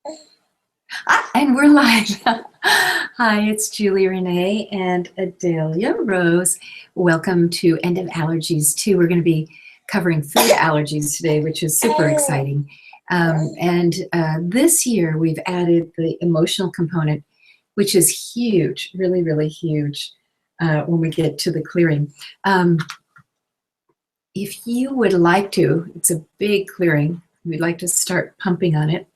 And we're live. Hi, it's Julie Renee and Adelia Rose. Welcome to End of Allergies 2. We're going to be covering food allergies today, which is super exciting. This year we've added the emotional component, which is huge, really, really huge when we get to the clearing. If you would like to, it's a big clearing. We'd like to start pumping on it.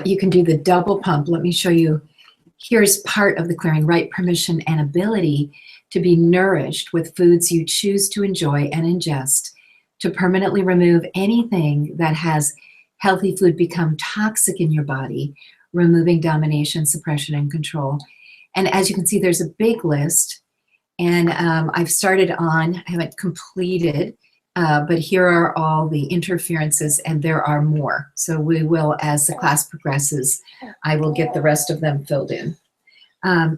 You can do the double pump. Let me show you. Here's part of the clearing: right permission and ability to be nourished with foods you choose to enjoy and ingest, to permanently remove anything that has healthy food become toxic in your body, removing domination, suppression, and control. And as you can see, there's a big list. And I've started on, I haven't completed, but here are all the interferences, and there are more. So we will, as the class progresses, I will get the rest of them filled in.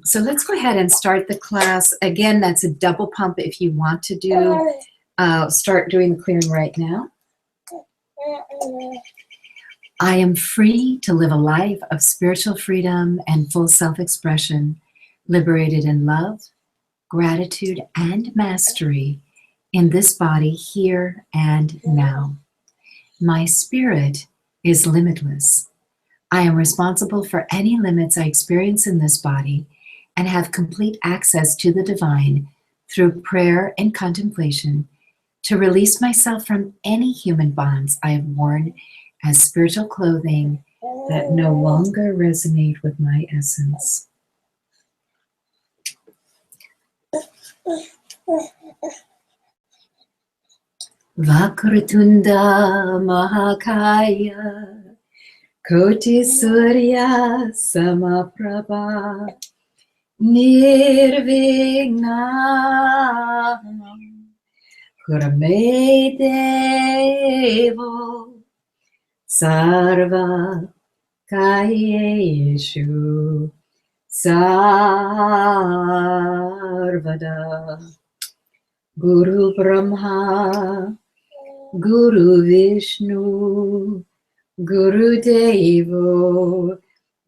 So let's go ahead and start the class. Again, that's a double pump if you want to do, start doing the clearing right now. I am free to live a life of spiritual freedom and full self-expression, liberated in love, gratitude, and mastery in this body here and now. My spirit is limitless. I am responsible for any limits I experience in this body and have complete access to the divine through prayer and contemplation to release myself from any human bonds I have worn as spiritual clothing that no longer resonate with my essence. Vakratunda Mahakaya Koti Surya Samaprabha Nirvigna Kurame Devo Sarva Kayeshu Sarvada Guru Brahma Guru Vishnu Guru Devo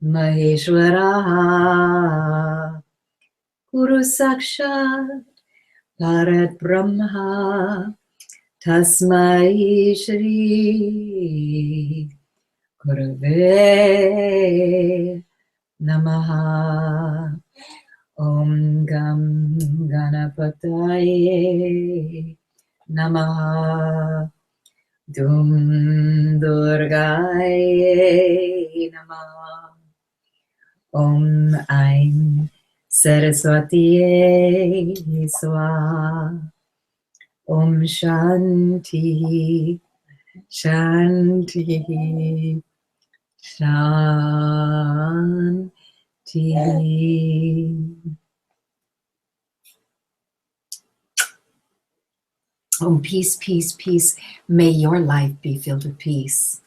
Maheshwara Guru Sakshat Parat Brahma Tasmai Shri Gurave Namaha. Om Gam Ganapataye Namaha. Dum Durgaye Namaha. Om Aim Saraswatiye Swaha. Om Shanti Shanti Shanti. Oh, peace, peace, peace. May your life be filled with peace.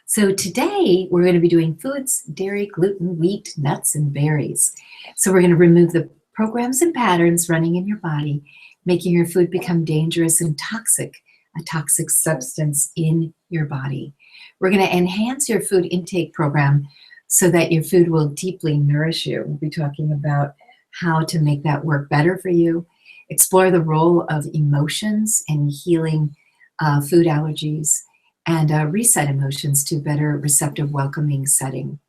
So today we're going to be doing foods, dairy, gluten, wheat, nuts, and berries. So we're going to remove the programs and patterns running in your body, making your food become dangerous and toxic, a toxic substance in your body. We're going to enhance your food intake program so that your food will deeply nourish you. We'll be talking about how to make that work better for you, explore the role of emotions in healing food allergies, and reset emotions to better receptive, welcoming setting.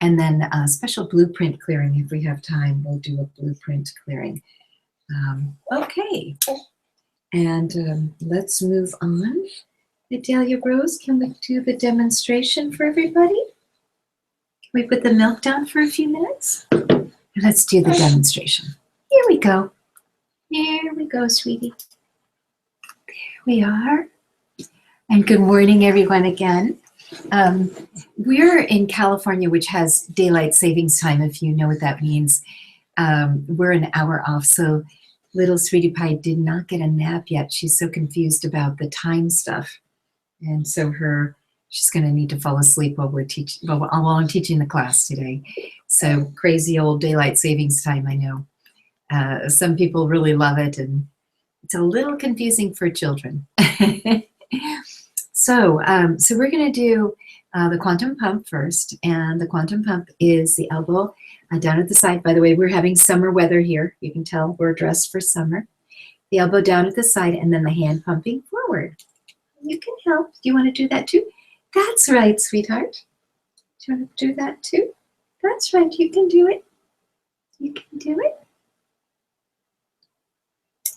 And then a special blueprint clearing. If we have time, we'll do a blueprint clearing. Okay, and let's move on. Adelia Rose, can we do the demonstration for everybody? Can we put the milk down for a few minutes? Let's do the demonstration. Here we go. There we go, sweetie. There we are. And good morning, everyone, again. We're in California, which has daylight savings time, if you know what that means. We're an hour off, so little sweetie pie did not get a nap yet. She's so confused about the time stuff. And so she's going to need to fall asleep while I'm teaching the class today. So crazy old daylight savings time, I know. Some people really love it, and it's a little confusing for children. So we're going to do the quantum pump first, and the quantum pump is the elbow down at the side. By the way, we're having summer weather here. You can tell we're dressed for summer. The elbow down at the side, and then the hand pumping forward. You can help. Do you want to do that too? That's right, sweetheart. Do you want to do that too? That's right. You can do it. You can do it.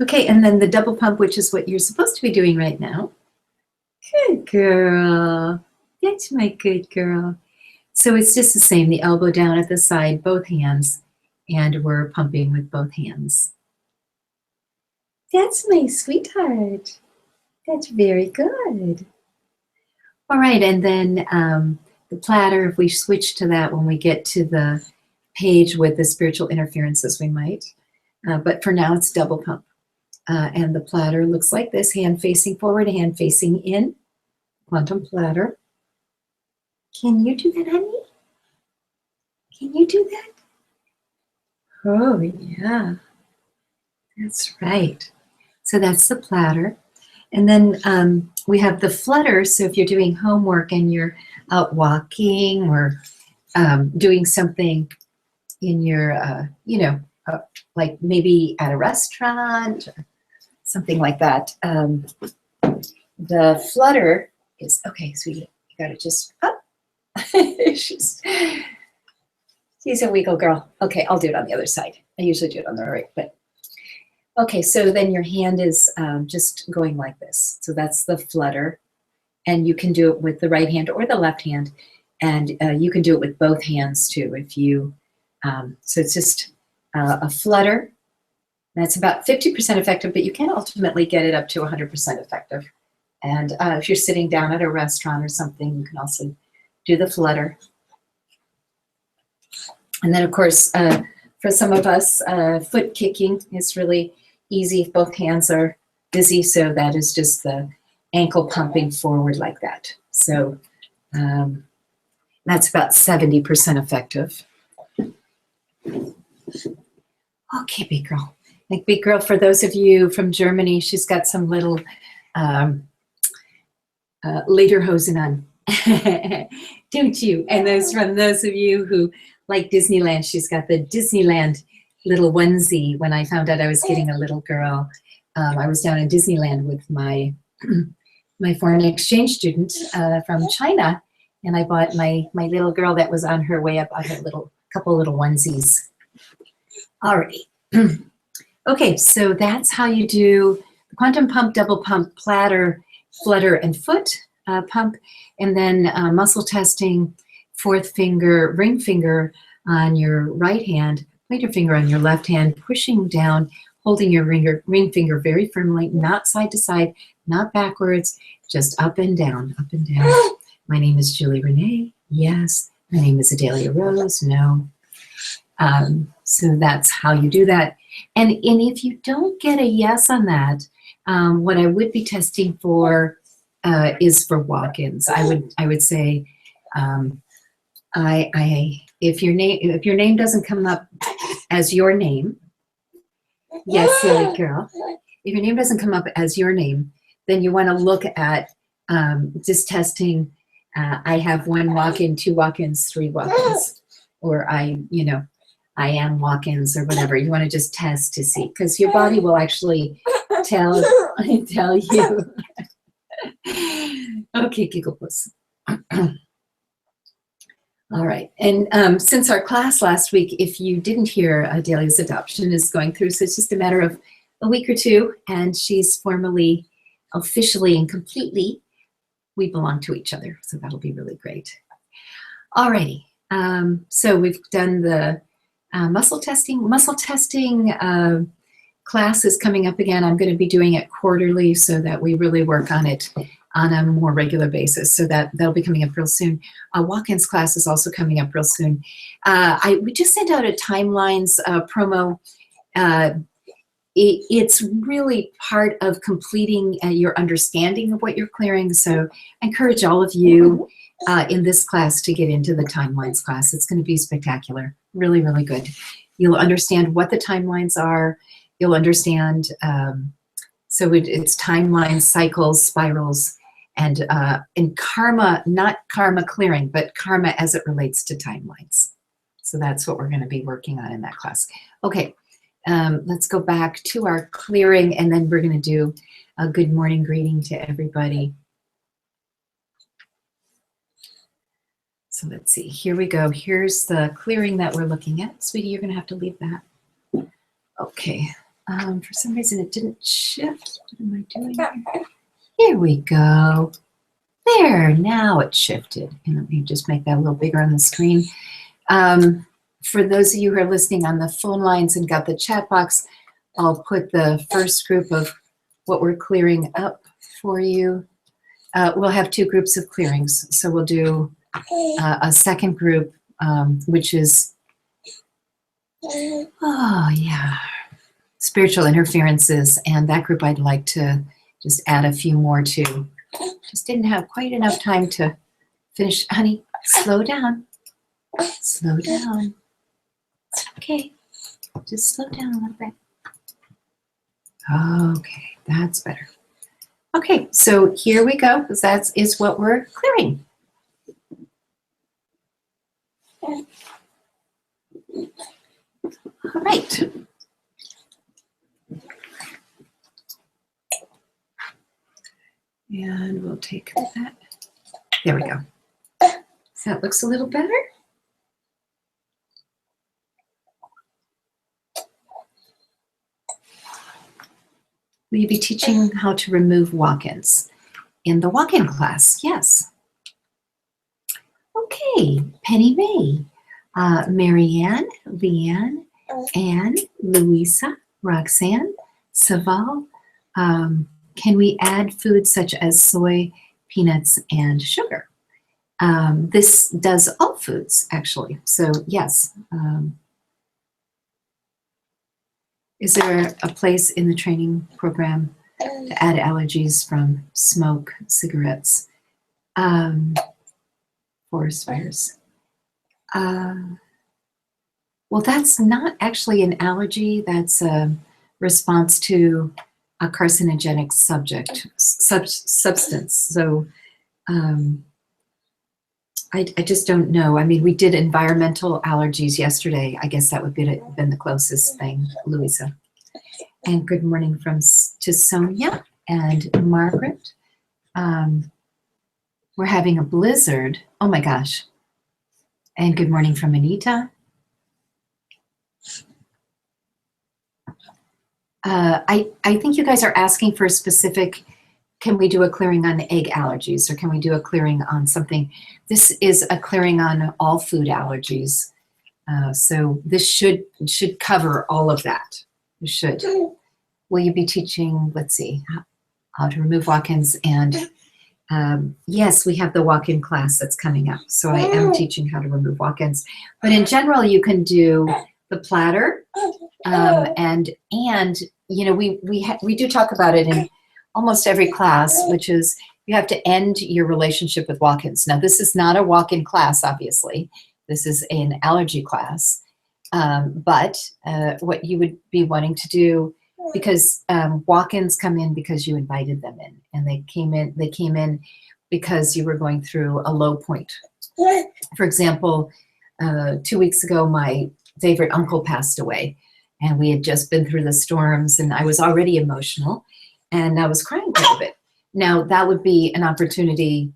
Okay, and then the double pump, which is what you're supposed to be doing right now. Good girl. That's my good girl. So it's just the same, the elbow down at the side, both hands, and we're pumping with both hands. That's my sweetheart. That's very good. All right, and then the platter, if we switch to that when we get to the page with the spiritual interferences, we might. But for now, it's double pump. And the platter looks like this, hand facing forward, hand facing in. Quantum platter. Can you do that, honey? Can you do that? Oh, yeah. That's right. So that's the platter. And then we have the flutter. So if you're doing homework and you're out walking or doing something in your, like maybe at a restaurant or something like that, the flutter is, okay, sweetie, you got to just up. She's a wiggle girl. Okay, I'll do it on the other side. I usually do it on the right, but okay, so then your hand is just going like this. So that's the flutter. And you can do it with the right hand or the left hand. And you can do it with both hands too. If you, so it's just a flutter. That's about 50% effective, but you can ultimately get it up to 100% effective. And if you're sitting down at a restaurant or something, you can also do the flutter. And then of course, for some of us, foot kicking is really easy if both hands are busy. So that is just the ankle pumping forward like that. So that's about 70% effective. Okay, big girl. Like big girl, for those of you from Germany, she's got some little lederhosen on, don't you? And from those of you who like Disneyland, she's got the Disneyland little onesie. When I found out I was getting a little girl, I was down in Disneyland with my my foreign exchange student from China, and I bought my little girl that was on her way up. I had a couple little onesies. Alrighty. Okay, so that's how you do the quantum pump, double pump, platter, flutter, and foot pump, and then muscle testing, fourth finger, ring finger on your right hand, pointer finger on your left hand, pushing down, holding your ring finger very firmly, not side to side, not backwards, just up and down, up and down. My name is Julie Renee. Yes. My name is Adelia Rose. No. So that's how you do that. And if you don't get a yes on that, what I would be testing for is for walk-ins. I would say, if your name doesn't come up as your name, yes, silly girl. If your name doesn't come up as your name, then you want to look at just testing. I have 1 walk-in, 2 walk-ins, 3 walk-ins, or I am walk-ins or whatever. You want to just test to see, because your body will actually tell you. Okay, giggle puss. All right, and since our class last week, if you didn't hear, Dahlia's adoption is going through, so it's just a matter of a week or two, and she's formally, officially, and completely, we belong to each other, so that'll be really great. All righty, so we've done the muscle testing. Muscle testing class is coming up again. I'm going to be doing it quarterly so that we really work on it on a more regular basis. So that'll be coming up real soon. Walk-ins class is also coming up real soon. We just sent out a timelines promo. It's really part of completing your understanding of what you're clearing. So I encourage all of you in this class to get into the timelines class. It's going to be spectacular. Really, really good. You'll understand what the timelines are. You'll understand, so it's timelines, cycles, spirals, And in karma, not karma clearing, but karma as it relates to timelines. So that's what we're going to be working on in that class. Okay, let's go back to our clearing, and then we're going to do a good morning greeting to everybody. So let's see, here we go. Here's the clearing that we're looking at. Sweetie, you're going to have to leave that. Okay, for some reason it didn't shift. What am I doing here? Here we go. There, now it shifted. And let me just make that a little bigger on the screen. For those of you who are listening on the phone lines and got the chat box, I'll put the first group of what we're clearing up for you. We'll have two groups of clearings. So we'll do a second group, which is, oh yeah, spiritual interferences. And that group I'd like to just add a few more to. Just didn't have quite enough time to finish. Honey, slow down. Slow down. It's okay. Just slow down a little bit. Okay, that's better. Okay, so here we go, because that is what we're clearing. All right. And we'll take that. There we go. So that looks a little better. Will you be teaching how to remove walk-ins in the walk-in class? Yes. Okay, Penny May, Marianne, Leanne, Anne, Louisa, Roxanne, Saval. Can we add foods such as soy, peanuts, and sugar? This does all foods, actually. So yes. Is there a place in the training program to add allergies from smoke, cigarettes, forest fires? Well, that's not actually an allergy. That's a response to a carcinogenic substance. So I just don't know. I mean, we did environmental allergies yesterday. I guess that would be been the closest thing, Louisa. And good morning to Sonia and Margaret. We're having a blizzard. Oh my gosh. And good morning from Anita. I think you guys are asking for a specific, can we do a clearing on egg allergies, or can we do a clearing on something? This is a clearing on all food allergies. So this should cover all of that. It should. Will you be teaching, let's see, how to remove walk-ins? And yes, we have the walk-in class that's coming up. So I am teaching how to remove walk-ins. But in general, you can do the platter. And you know, we do talk about it in almost every class, which is you have to end your relationship with walk-ins. Now, this is not a walk-in class, obviously. This is an allergy class. But what you would be wanting to do, because walk-ins come in because you invited them in, and they came in because you were going through a low point. For example, 2 weeks ago, my favorite uncle passed away, and we had just been through the storms, and I was already emotional, and I was crying quite a bit. Now, that would be an opportunity,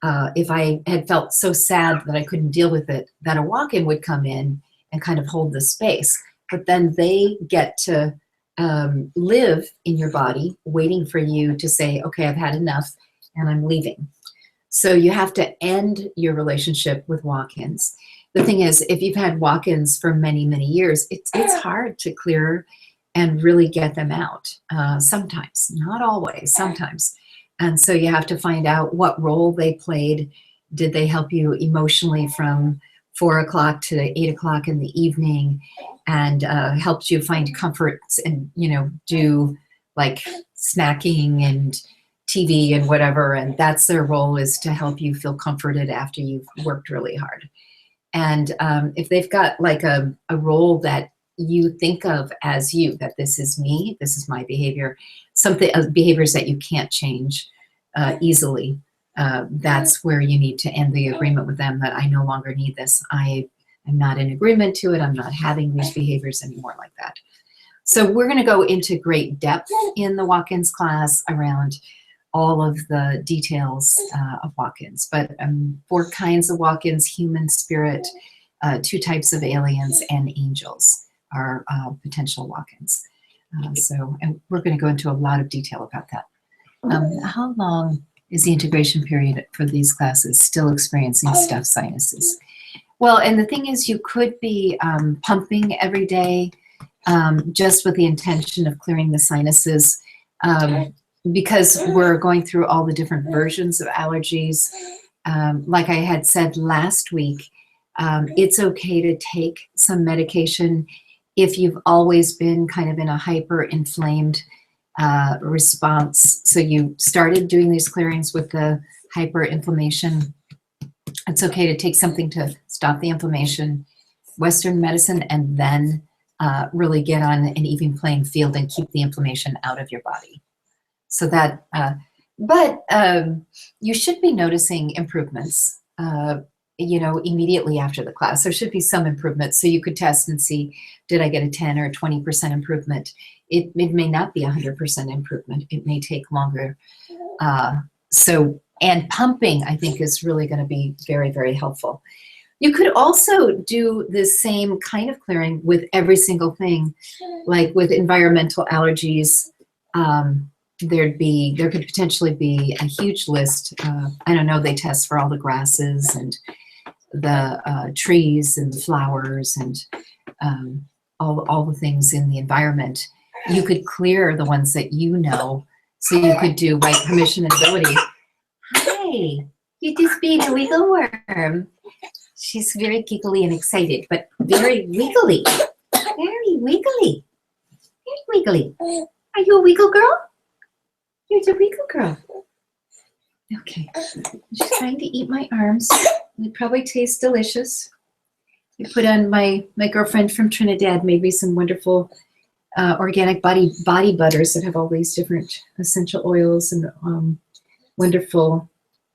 if I had felt so sad that I couldn't deal with it, that a walk-in would come in and kind of hold the space. But then they get to live in your body, waiting for you to say, okay, I've had enough, and I'm leaving. So you have to end your relationship with walk-ins. The thing is, if you've had walk-ins for many, many years, it's hard to clear and really get them out. Sometimes, not always, sometimes. And so you have to find out what role they played. Did they help you emotionally from 4 o'clock to 8 o'clock in the evening, and helped you find comfort and, you know, do like snacking and TV and whatever. And that's their role, is to help you feel comforted after you've worked really hard. And if they've got like a role that you think of as you, that this is me, this is my behavior, something behaviors that you can't change, easily, that's where you need to end the agreement with them that I no longer need this. I am not in agreement to it. I'm not having these behaviors anymore like that. So we're going to go into great depth in the walk-ins class around all of the details of walk-ins, but 4 kinds of walk-ins: human, spirit, 2 types of aliens, and angels are potential walk-ins. And we're going to go into a lot of detail about that. How long is the integration period for these classes? Still experiencing stuffed sinuses. Well, and the thing is, you could be pumping every day just with the intention of clearing the sinuses, because we're going through all the different versions of allergies. Like I had said last week, it's okay to take some medication if you've always been kind of in a hyper-inflamed response. So you started doing these clearings with the hyperinflammation. It's okay to take something to stop the inflammation, Western medicine, and then really get on an even playing field and keep the inflammation out of your body. So that, but you should be noticing improvements, immediately after the class. There should be some improvement. So you could test and see, did I get a 10 or 20% improvement? It may not be 100% improvement. It may take longer. And pumping, I think, is really going to be very, very helpful. You could also do the same kind of clearing with every single thing, like with environmental allergies. There could potentially be a huge list. I don't know, they test for all the grasses and the trees and the flowers and all the things in the environment. You could clear the ones that you know. So you could do right permission and ability. Hi, you just being a wiggle worm. She's very giggly and excited, but very wiggly. Very wiggly. Very wiggly. Are you a wiggle girl? You're a wiggle girl. Okay. She's trying to eat my arms. It probably tastes delicious. I put on my girlfriend from Trinidad made me some wonderful organic body butters that have all these different essential oils and wonderful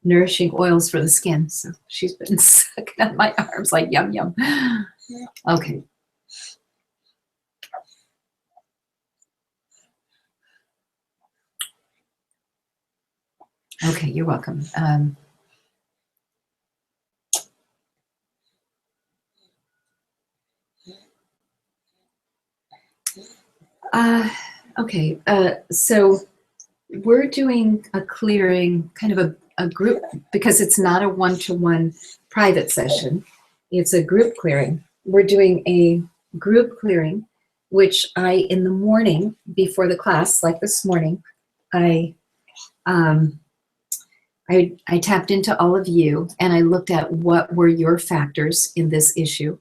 nourishing oils for the skin. So she's been sucking on my arms like yum yum. Okay. Okay, you're welcome. Okay, so we're doing a clearing, kind of a group, because it's not a one-to-one private session. It's a group clearing. We're doing a group clearing, which in the morning before the class, like this morning, I tapped into all of you and I looked at what were your factors in this issue.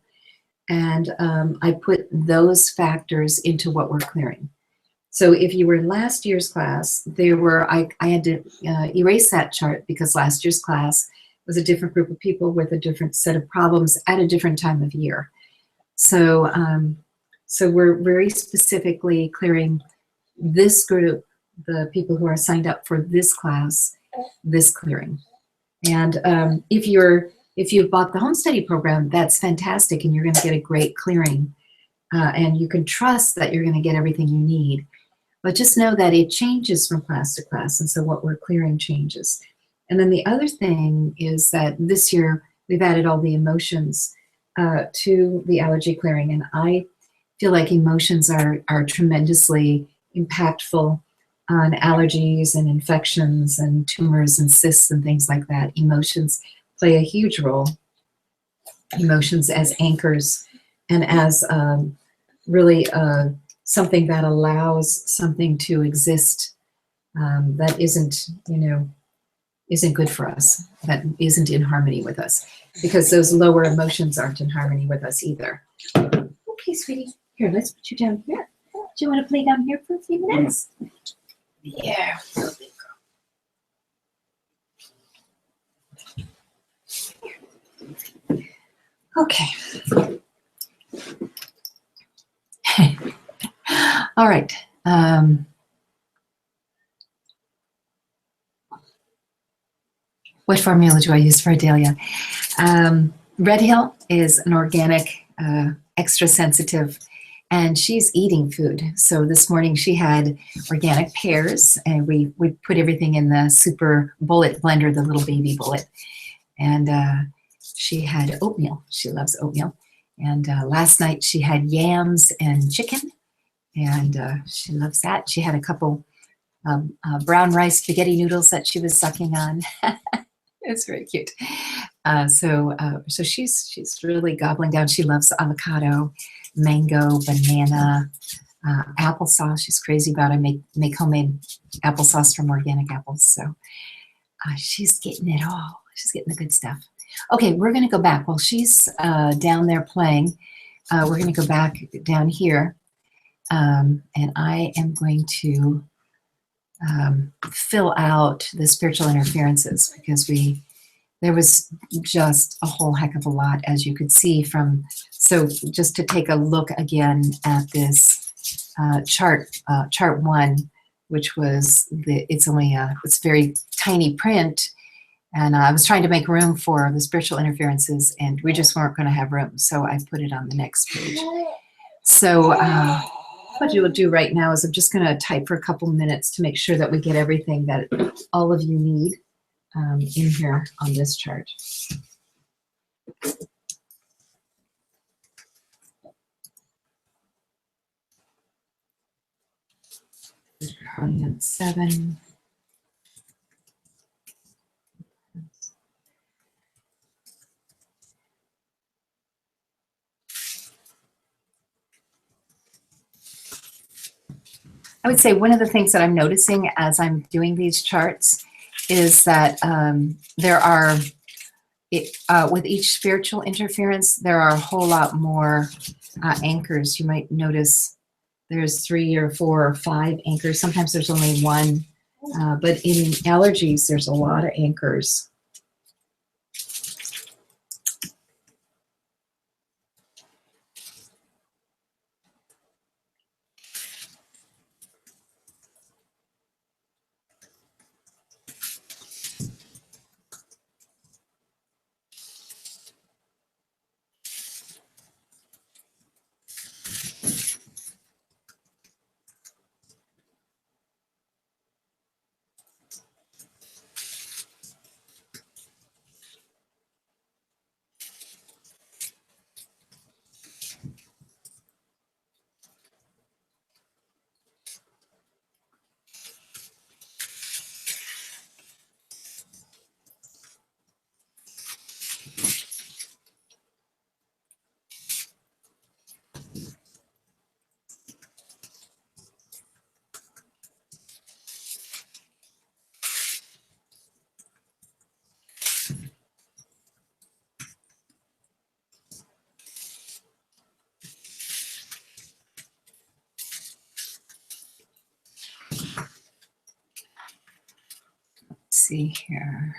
And I put those factors into what we're clearing. So if you were in last year's class, I had to erase that chart because last year's class was a different group of people with a different set of problems at a different time of year. So, so we're very specifically clearing this group, the people who are signed up for this class, this clearing. And if you've bought the home study program, that's fantastic, and you're going to get a great clearing, and you can trust that you're going to get everything you need. But just know that it changes from class to class, and so what we're clearing changes. And then the other thing is that this year we've added all the emotions to the allergy clearing, and I feel like emotions are tremendously impactful on allergies and infections and tumors and cysts and things like that. Emotions play a huge role. Emotions as anchors and as really something that allows something to exist that isn't good for us, that isn't in harmony with us, because those lower emotions aren't in harmony with us either. Okay, sweetie, here, let's put you down here. Do you want to play down here for a few minutes? Yeah. Okay. All right. What formula do I use for a dahlia? Red Hill is an organic, extra sensitive, and she's eating food. So this morning she had organic pears, and we put everything in the super bullet blender, the little baby bullet. And she had oatmeal. She loves oatmeal. And last night she had yams and chicken, and she loves that. She had a couple brown rice spaghetti noodles that she was sucking on. It's very cute. So she's really gobbling down. She loves avocado, mango, banana, applesauce. She's crazy about it. I make homemade applesauce from organic apples. So she's getting it all. She's getting the good stuff. Okay, we're going to go back. While she's down there playing, we're going to go back down here. And I am going to fill out the spiritual interferences, because there was just a whole heck of a lot, as you could see from. So just to take a look again at this chart 1, which was it's very tiny print, and I was trying to make room for the spiritual interferences, and we just weren't going to have room, so I put it on the next page. So what you'll do right now is I'm just going to type for a couple minutes to make sure that we get everything that all of you need in here on this chart. On 7. I would say one of the things that I'm noticing as I'm doing these charts is that there are, with each spiritual interference, there are a whole lot more anchors. You might notice there's 3 or 4 or 5 anchors. Sometimes there's only 1, but in allergies, there's a lot of anchors. Let's see here.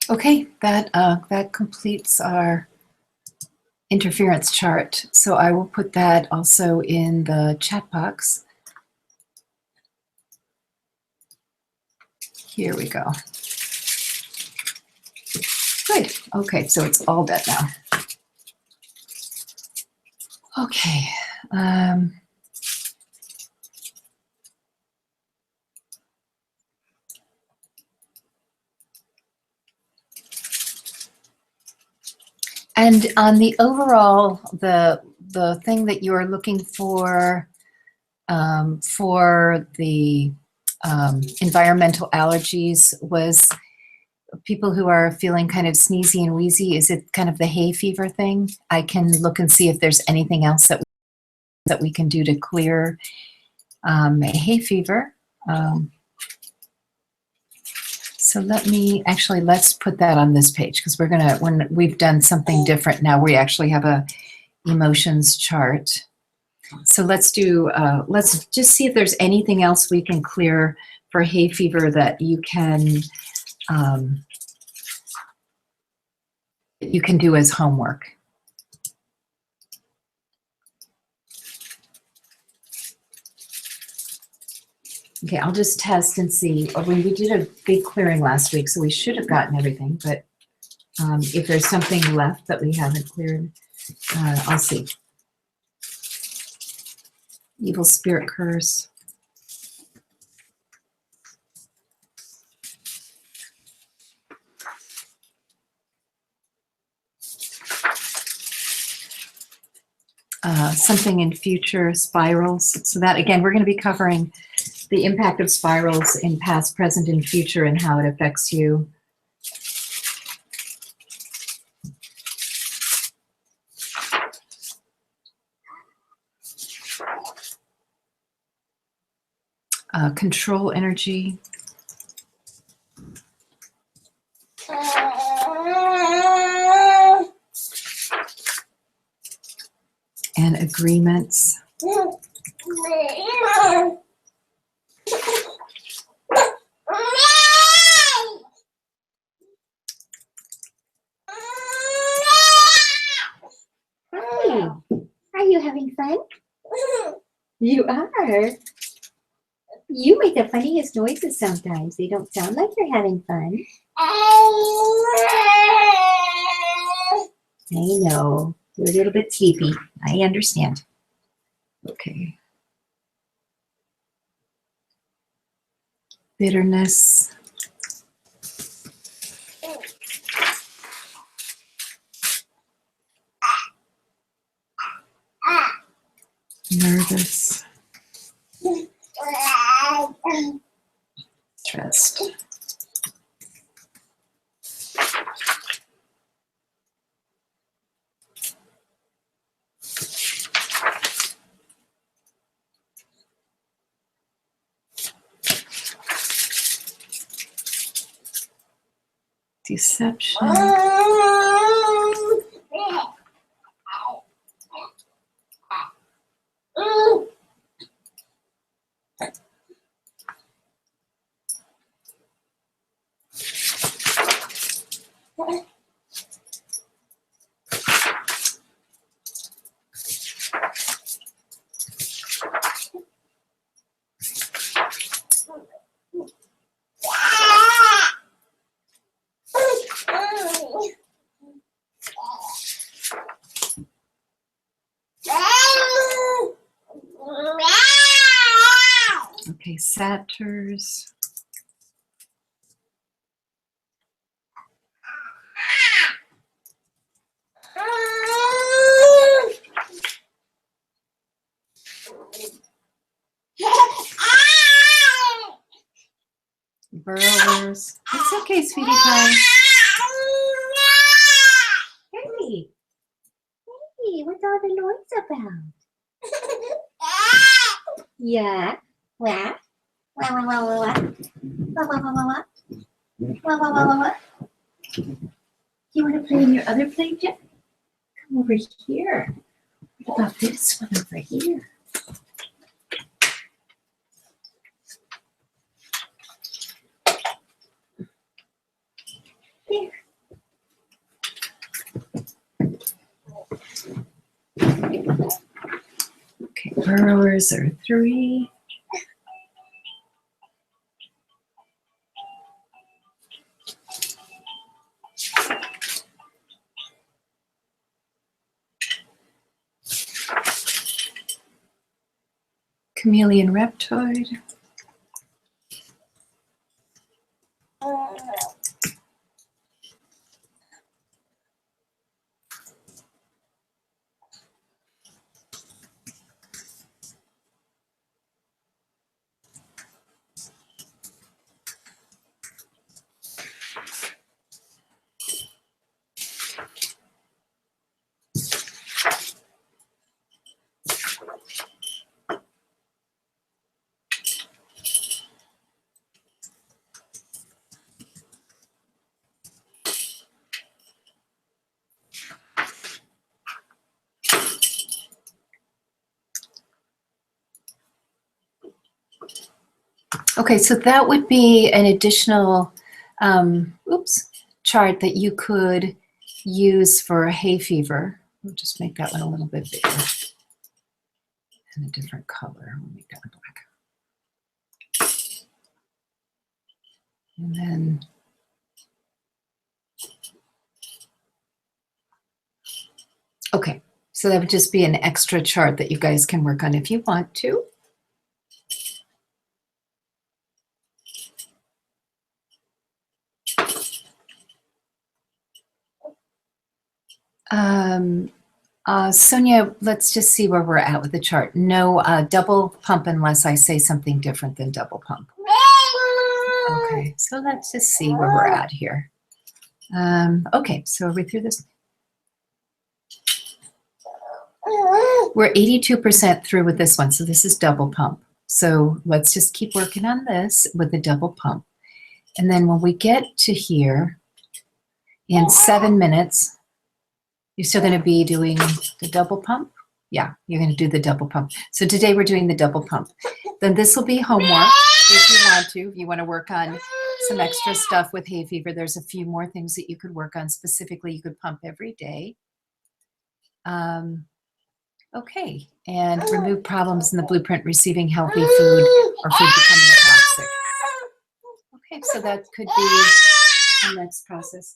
Okay, that completes our interference chart. So I will put that also in the chat box. Here we go. Good. Okay, so it's all dead now. Okay. And on the overall, the thing that you're looking for the environmental allergies was people who are feeling kind of sneezy and wheezy. Is it kind of the hay fever thing? I can look and see if there's anything else that we can do to clear hay fever. So let's put that on this page, because when we've done something different now, we actually have a emotions chart. So let's just see if there's anything else we can clear for hay fever that you can do as homework. Okay, I'll just test and see. We did a big clearing last week, so we should have gotten everything, but if there's something left that we haven't cleared, I'll see. Evil spirit curse. Something in future spirals. So that, again, we're going to be covering the impact of spirals in past, present, and future and how it affects you. Control energy. And agreements. Hey, are you having fun? You are. You make the funniest noises sometimes. They don't sound like you're having fun. I know. You're a little bit sleepy. I understand. Okay. Bitterness. Nervous. Stressed. Deception. Okay, satyrs. Burrowers. It's okay, sweetie pie. Hey. Hey, what's all the noise about? Yeah. What? What? What? What? You want to play in your other play, Jeff? Come over here. What about this one over here? There. Burrowers are 3. Chameleon reptoid. Okay, so that would be an additional chart that you could use for hay fever. We'll just make that one a little bit bigger and a different color. We'll make that one black. And then okay, so that would just be an extra chart that you guys can work on if you want to. Sonia, let's just see where we're at with the chart. No double pump unless I say something different than double pump. Okay, so let's just see where we're at here. Okay, so are we through this? We're 82% through with this one, so this is double pump. So let's just keep working on this with the double pump. And then when we get to here, in 7 minutes, you're still going to be doing the double pump? Yeah, you're going to do the double pump. So today we're doing the double pump. Then this will be homework if you want to. If you want to work on some extra stuff with hay fever, there's a few more things that you could work on. Specifically, you could pump every day. Okay, and remove problems in the blueprint, receiving healthy food or food becoming toxic. Okay, so that could be the next process.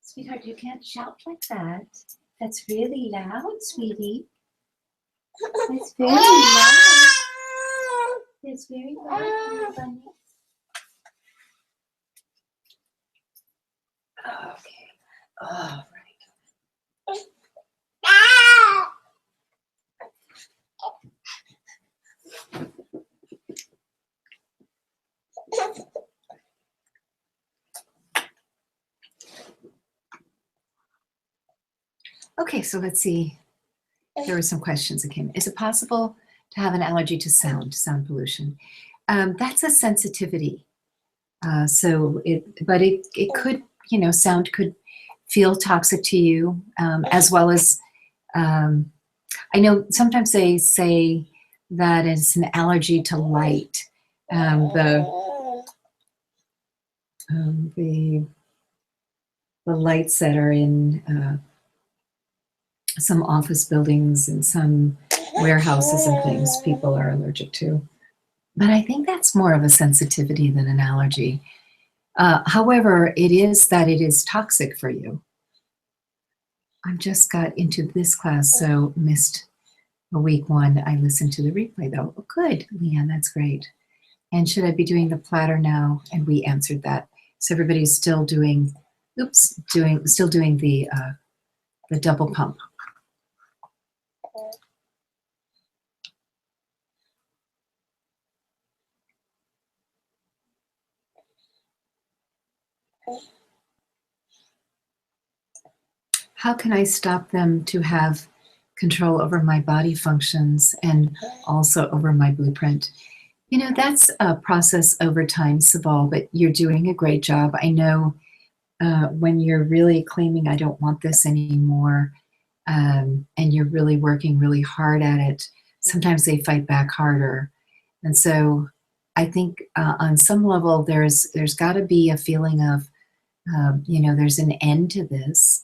Sweetheart, you can't shout like that. That's really loud, sweetie. It's very loud. It's very loud, bunny. Okay, all right. Okay, so let's see. There were some questions that came. Is it possible to have an allergy to sound pollution? That's a sensitivity. But it could, sound could feel toxic to you, as well as, I know sometimes they say that it's an allergy to light. The lights that are in some office buildings and some warehouses and things people are allergic to. But I think that's more of a sensitivity than an allergy. However, it is toxic for you. I just got into this class, so missed a week 1. I listened to the replay though. Oh, good, Leanne, that's great. And should I be doing the platter now? And we answered that. So everybody's still doing, still doing the double pump. How can I stop them to have control over my body functions and also over my blueprint? That's a process over time, Saval, but you're doing a great job. I know when you're really claiming, I don't want this anymore, and you're really working really hard at it, sometimes they fight back harder. And so I think on some level, there's got to be a feeling of, there's an end to this.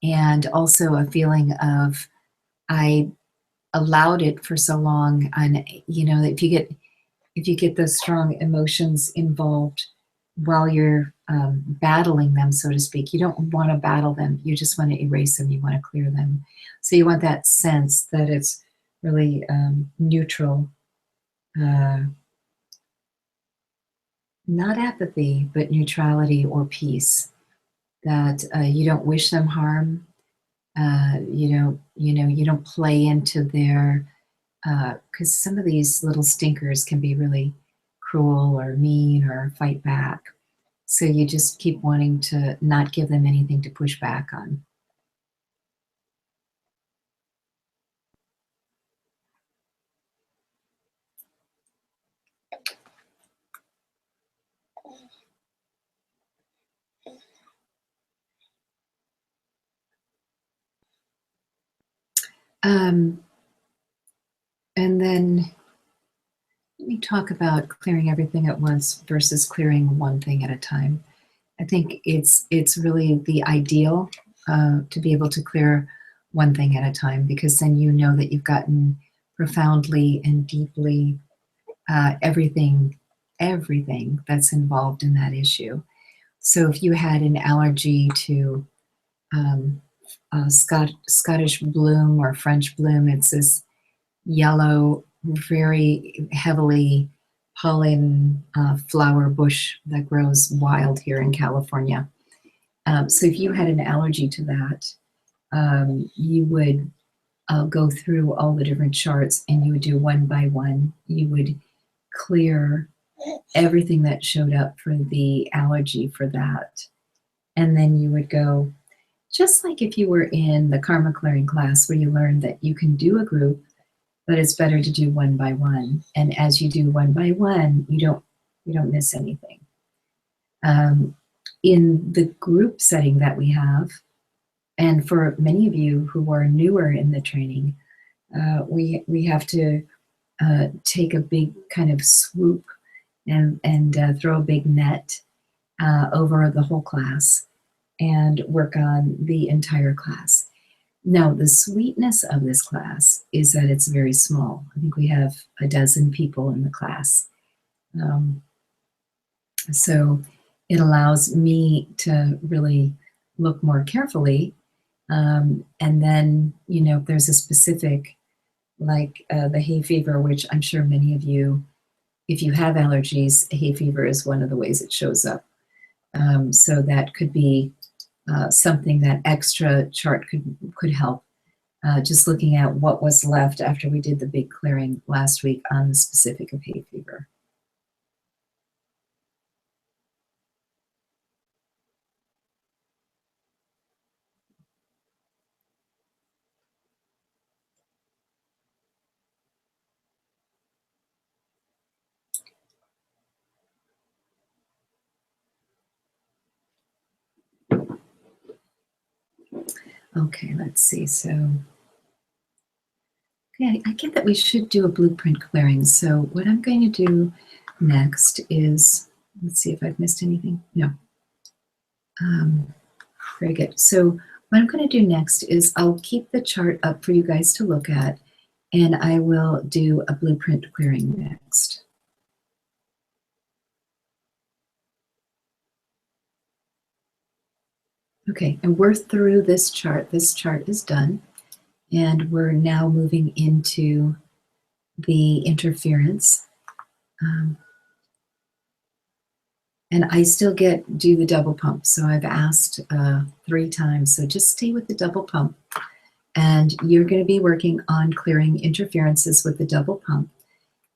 And also a feeling of, I allowed it for so long, and you know, if you get those strong emotions involved while you're battling them, so to speak, you don't want to battle them. You just want to erase them. You want to clear them. So you want that sense that it's really neutral, uh, not apathy, but neutrality or peace. That you don't wish them harm. You don't play into their, because some of these little stinkers can be really cruel or mean or fight back. So you just keep wanting to not give them anything to push back on. Um, and then let me talk about clearing everything at once versus clearing one thing at a time. I think it's really the ideal to be able to clear one thing at a time, because then you know that you've gotten profoundly and deeply everything that's involved in that issue. So if you had an allergy to um, Scottish bloom or French bloom, it's this yellow, very heavily pollen flower bush that grows wild here in California. So if you had an allergy to that, you would go through all the different charts and you would do one by one. You would clear everything that showed up for the allergy for that. And then you would go, just like if you were in the karma clearing class where you learned that you can do a group, but it's better to do one by one. And as you do one by one, you don't miss anything. Um, in the group setting that we have, and for many of you who are newer in the training, we have to take a big kind of swoop and throw a big net over the whole class and work on the entire class. Now, the sweetness of this class is that it's very small. I think we have a dozen people in the class. Um, so it allows me to really look more carefully. And then, you know, if there's a specific, like the hay fever, which I'm sure many of you, if you have allergies, hay fever is one of the ways it shows up. So that could be something that extra chart could help. Just looking at what was left after we did the big clearing last week on the specific of hay fever. Okay, let's see. So, okay, I get that we should do a blueprint clearing. So what I'm going to do next is, let's see if I've missed anything. No. Very good. So what I'm going to do next is I'll keep the chart up for you guys to look at, and I will do a blueprint clearing next. Okay, and we're through this chart. This chart is done, and we're now moving into the interference. And I still do the double pump. So I've asked 3 times. So just stay with the double pump. And you're going to be working on clearing interferences with the double pump.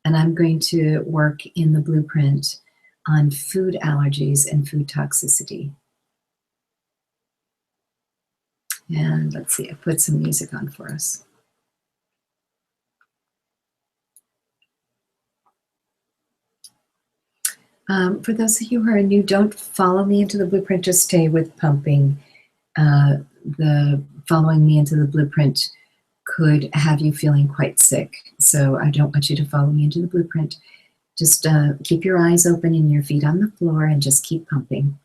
And I'm going to work in the blueprint on food allergies and food toxicity. And let's see, I put some music on for us. For those of you who are new, don't follow me into the blueprint, just stay with pumping. The following me into the blueprint could have you feeling quite sick. So I don't want you to follow me into the blueprint. Just keep your eyes open and your feet on the floor and just keep pumping.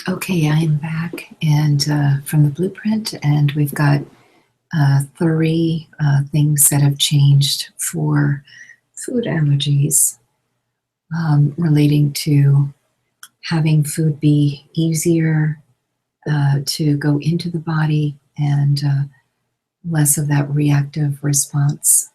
Okay, I am back and from the blueprint, and we've got three things that have changed for food allergies relating to having food be easier to go into the body and less of that reactive response.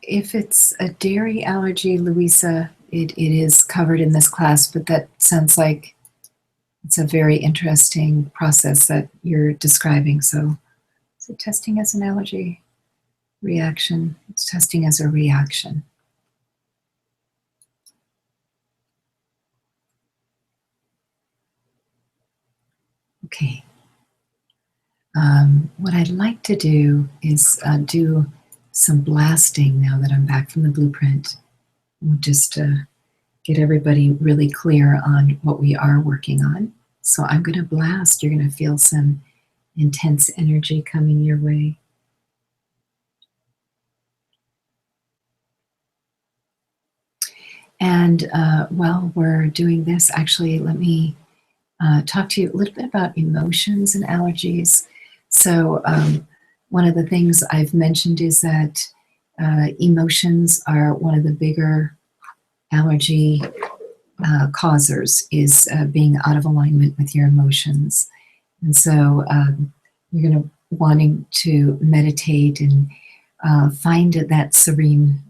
If it's a dairy allergy, Louisa, it is covered in this class, but that sounds like it's a very interesting process that you're describing. So, is it testing as an allergy reaction? It's testing as a reaction. Okay. What I'd like to do is do some blasting now that I'm back from the blueprint. We'll just get everybody really clear on what we are working on. So I'm going to blast. You're going to feel some intense energy coming your way. And while we're doing this, actually, let me talk to you a little bit about emotions and allergies. So one of the things I've mentioned is that emotions are one of the bigger allergy causers, is being out of alignment with your emotions. And so you're going to wanting to meditate and find that serene,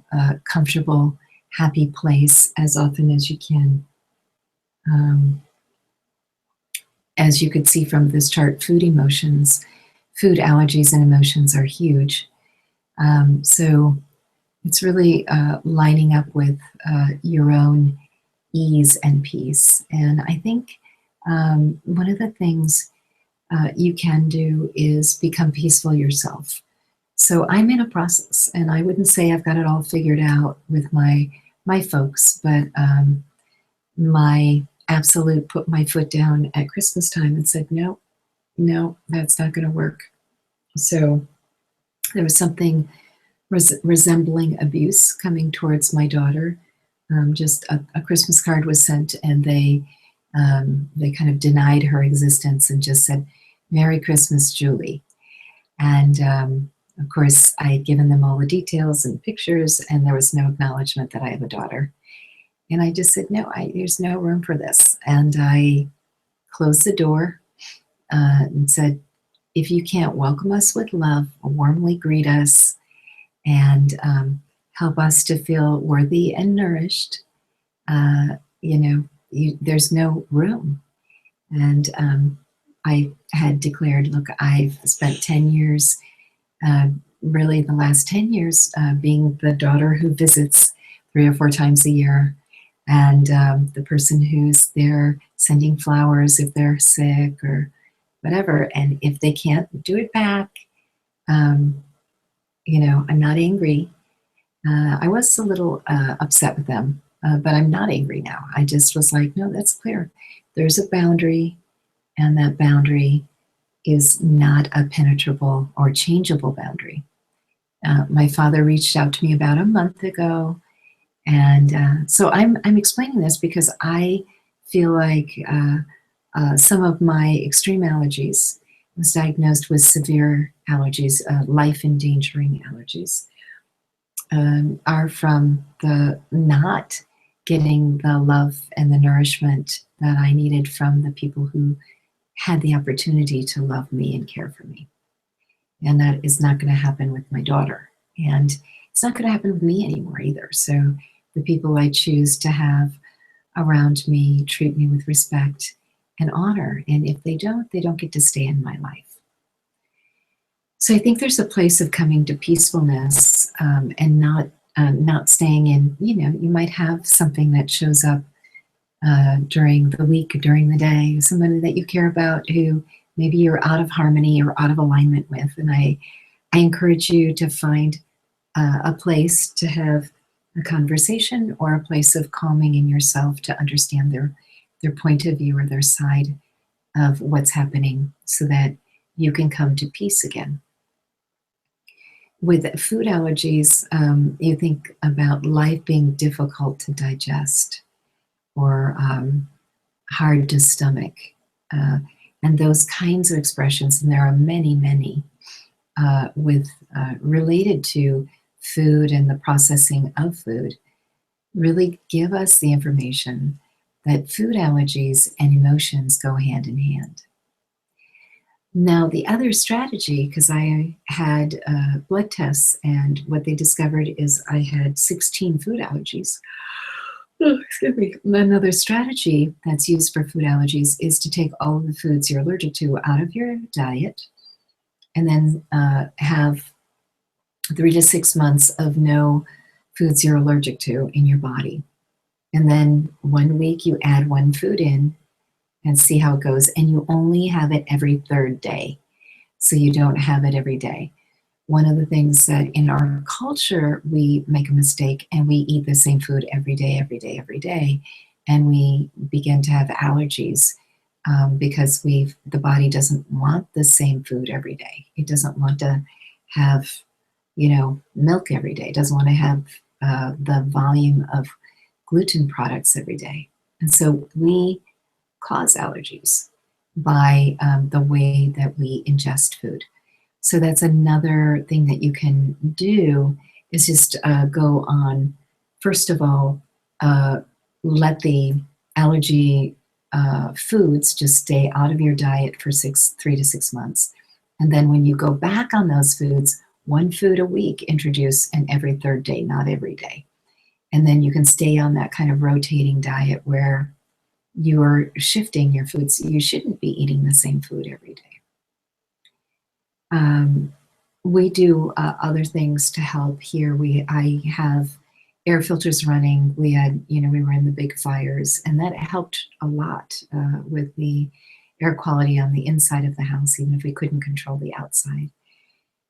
comfortable, happy place as often as you can. As you could see from this chart, food allergies and emotions are huge. So it's really lining up with your own ease and peace. And I think one of the things you can do is become peaceful yourself. So I'm in a process, and I wouldn't say I've got it all figured out with my folks, but my absolute put my foot down at Christmas time and said, no, no, that's not going to work. So there was something resembling abuse coming towards my daughter. Just a Christmas card was sent, and they kind of denied her existence and just said, "Merry Christmas, Julie." And of course, I had given them all the details and pictures, and there was no acknowledgement that I have a daughter. And I just said, "No, there's no room for this." And I closed the door and said, "If you can't welcome us with love, warmly greet us, and help us to feel worthy and nourished, there's no room." And I had declared, look, I've spent 10 years, really the last 10 years, being the daughter who visits 3 or 4 times a year, and the person who's there sending flowers if they're sick or whatever. And if they can't do it back, um, I'm not angry. I was a little upset with them, but I'm not angry now. I just was like, no, that's clear. There's a boundary, and that boundary is not a penetrable or changeable boundary. My father reached out to me about a month ago, and so I'm explaining this because I feel like some of my extreme allergies, I was diagnosed with severe allergies, life-endangering allergies, are from the not getting the love and the nourishment that I needed from the people who had the opportunity to love me and care for me. And that is not going to happen with my daughter. And it's not going to happen with me anymore either. So the people I choose to have around me treat me with respect and honor. And if they don't get to stay in my life. So I think there's a place of coming to peacefulness, and not staying in. You might have something that shows up during the week, during the day, somebody that you care about who maybe you're out of harmony or out of alignment with. And I encourage you to find a place to have a conversation or a place of calming in yourself to understand their point of view or their side of what's happening so that you can come to peace again. With food allergies, you think about life being difficult to digest or hard to stomach, and those kinds of expressions. And there are many, many with related to food and the processing of food. Really give us the information that food allergies and emotions go hand in hand. Now, the other strategy, because I had blood tests, and what they discovered is I had 16 food allergies. Oh, excuse me. Another strategy that's used for food allergies is to take all of the foods you're allergic to out of your diet, and then have 3 to 6 months of no foods you're allergic to in your body. And then 1 week you add one food in and see how it goes. And you only have it every third day. So you don't have it every day. One of the things that in our culture, we make a mistake and we eat the same food every day, every day, every day. And we begin to have allergies because the body doesn't want the same food every day. It doesn't want to have, milk every day. It doesn't want to have the volume of gluten products every day. And so we cause allergies by the way that we ingest food. So that's another thing that you can do is just go on, first of all, let the allergy foods just stay out of your diet for 3 to 6 months. And then when you go back on those foods, one food a week introduce, and every third day, not every day. And then you can stay on that kind of rotating diet where you're shifting your foods. You shouldn't be eating the same food every day. we do other things to help here. I have air filters running. We had, we were in the big fires, and that helped a lot with the air quality on the inside of the house, even if we couldn't control the outside.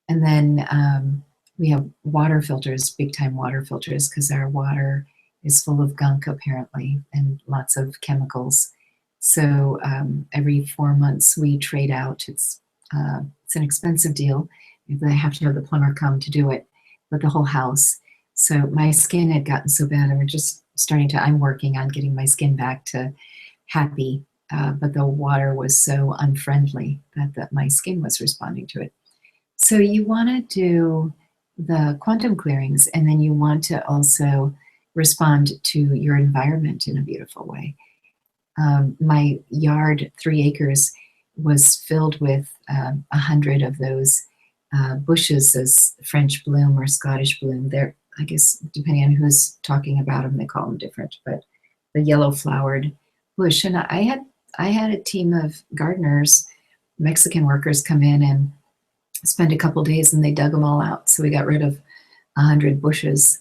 And then we have water filters, big time water filters, because our water is full of gunk apparently and lots of chemicals. So every 4 months we trade out. It's an expensive deal. They have to have the plumber come to do it, but the whole house. So my skin had gotten so bad, and we're just I'm working on getting my skin back to happy, but the water was so unfriendly that my skin was responding to it. So you want to do the quantum clearings, and then you want to also respond to your environment in a beautiful way. My yard, 3 acres, was filled with 100 of those bushes as French bloom or Scottish bloom. They're, I guess, depending on who's talking about them, they call them different, but the yellow flowered bush. And I had a team of gardeners, Mexican workers, come in and spend a couple days, and they dug them all out. So we got rid of 100 bushes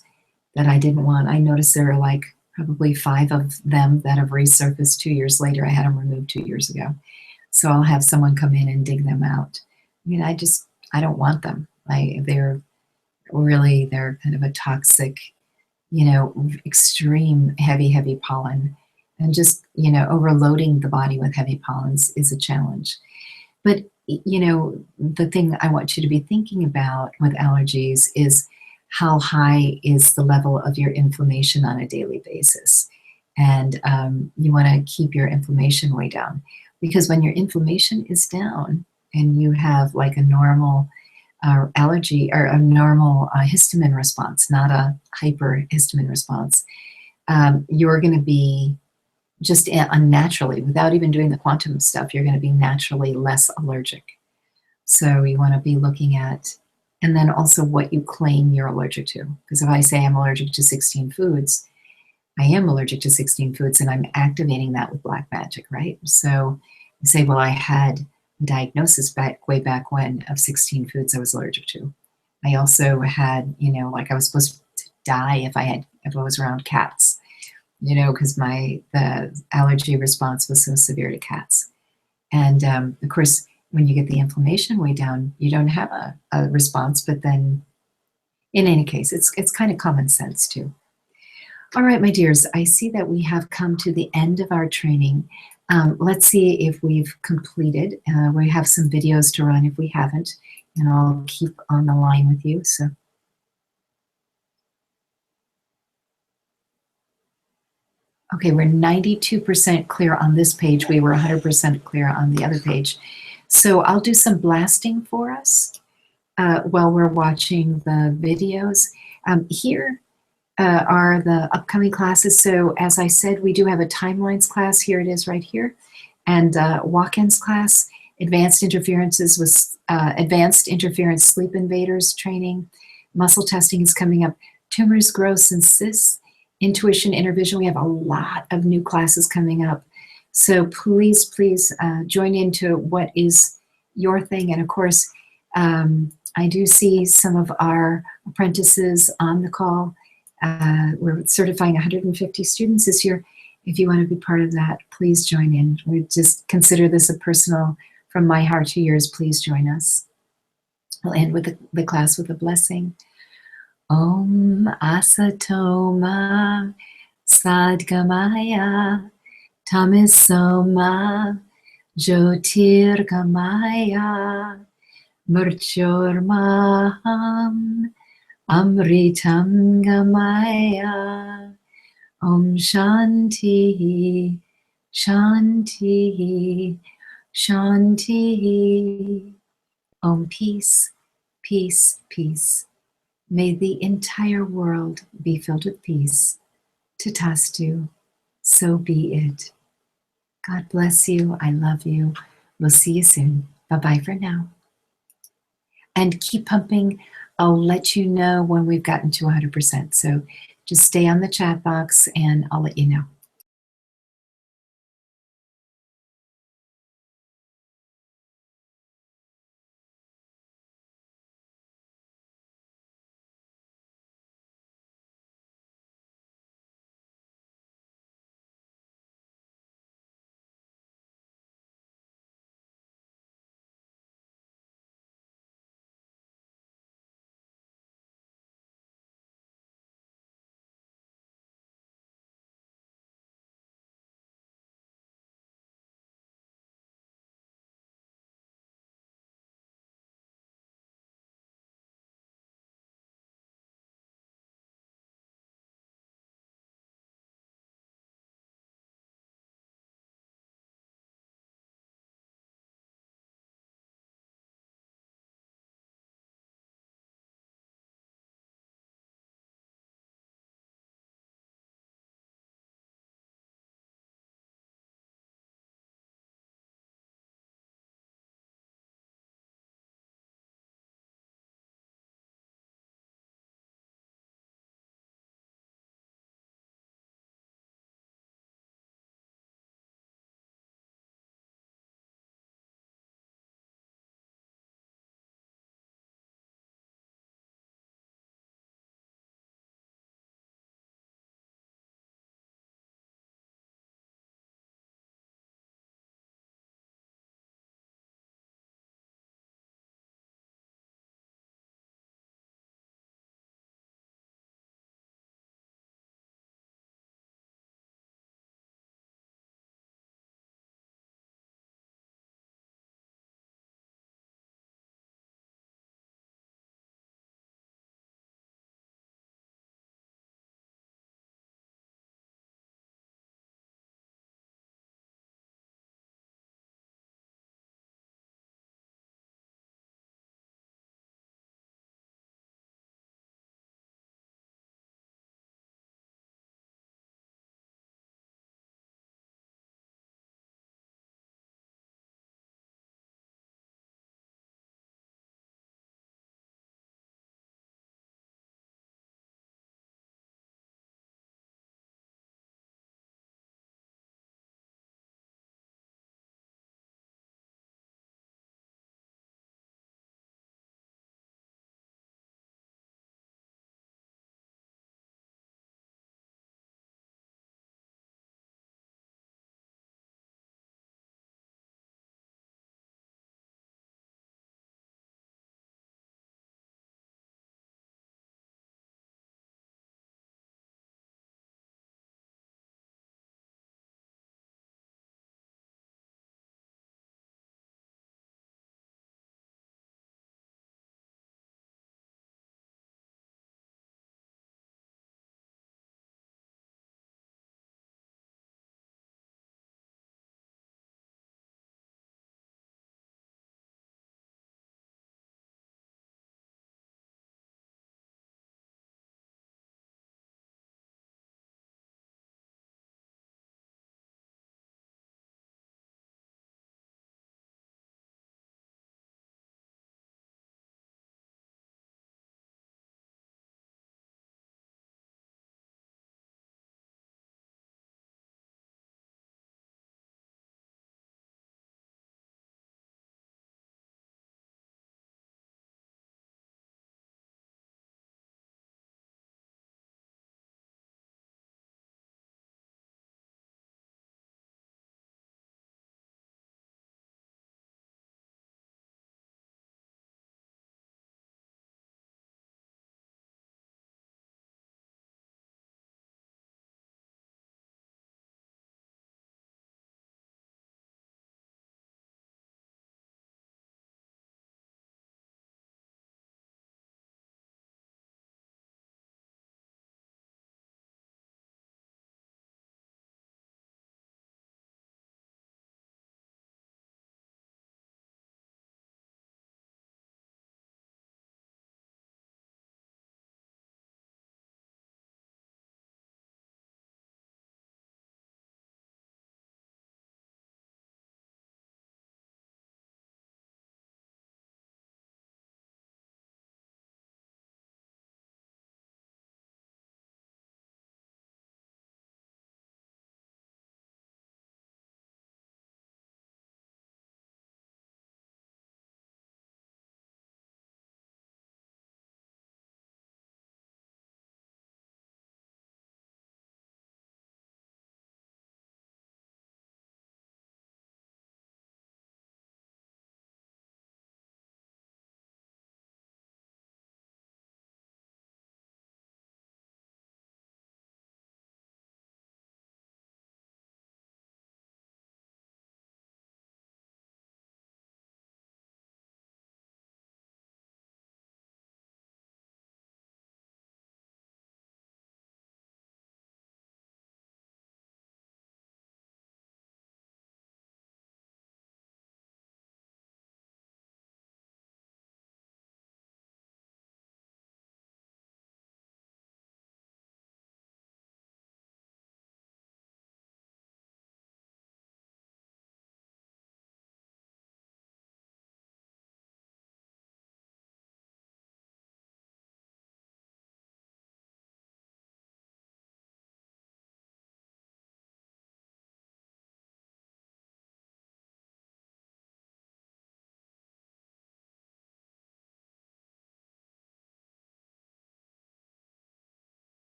that I didn't want. I noticed there are like probably 5 of them that have resurfaced 2 years later. I had them removed 2 years ago. So I'll have someone come in and dig them out. I mean, I don't want them. They're kind of a toxic, extreme heavy pollen. And just, overloading the body with heavy pollens is a challenge. But, the thing I want you to be thinking about with allergies is how high is the level of your inflammation on a daily basis. And you want to keep your inflammation way down, because when your inflammation is down and you have like a normal allergy or a normal histamine response, not a hyperhistamine response, you're going to be just unnaturally, without even doing the quantum stuff, you're going to be naturally less allergic. So you want to be looking at, and then also what you claim you're allergic to. Because if I say I'm allergic to 16 foods, I am allergic to 16 foods, and I'm activating that with black magic, right? So I say, well, I had a diagnosis way back when of 16 foods I was allergic to. I also had, like I was supposed to die if I was around cats, because the allergy response was so severe to cats. And of course, when you get the inflammation way down, you don't have a response. But then, in any case, it's kind of common sense too. All right, my dears, I see that we have come to the end of our training. Let's see if we've completed. We have some videos to run if we haven't, and I'll keep on the line with you. So. Okay, we're 92% clear on this page. We were 100% clear on the other page. So I'll do some blasting for us while we're watching the videos. Here are the upcoming classes. So as I said, we do have a timelines class. Here it is right here. And walk-ins class, advanced interference sleep invaders training. Muscle testing is coming up. Tumors, growths, and cysts. Intuition, inner vision. We have a lot of new classes coming up. So please join into what is your thing. And of course, I do see some of our apprentices on the call. We're certifying 150 students this year. If you want to be part of that, please join in. We just consider this a personal, from my heart to yours. Please join us. We'll end with the class with a blessing. Om Asatoma Sadgamaya Tamisoma Jyotirgamaya Murchormaham Amritam Gamaya. Om Shanti Shanti Shanti. Om peace, peace, peace. May the entire world be filled with peace. Tatastu, so be it. God bless you. I love you. We'll see you soon. Bye-bye for now. And keep pumping. I'll let you know when we've gotten to 100%. So just stay on the chat box and I'll let you know.